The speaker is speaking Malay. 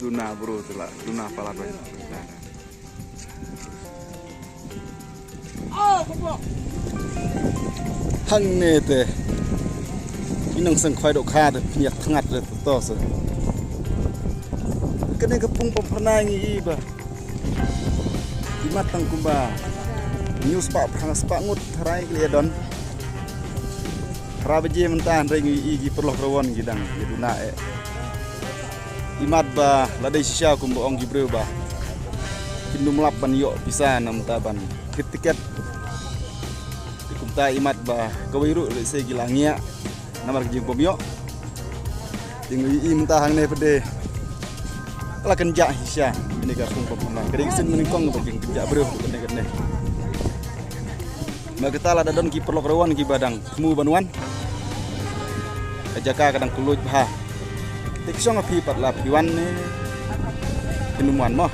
Luna bro telah Luna pala ba. Hang ne te inang sang khoi dok kha de piak thangat le to se kene kapung pempernai ngi iba di matang kumba news pa phang spa ngut rai kle don rabeje mentan rengi igi perloh rawon gidang giduna imat ba ladai sisa kumba ong gibreu ba kinum lapan yo bisa nam taban ketiket dikumta imat ba kawiru le se gilangia namar jing pomyo ting i mentahang ne pede ala kenja hisya ini ka pung pom keding sen meningkong ba jing kenja breu kene mageta la dadon ki perlok rawan ki badang mu banuan ajaka kadang keluj bah tik song api pat la piwan ne kinumuan moh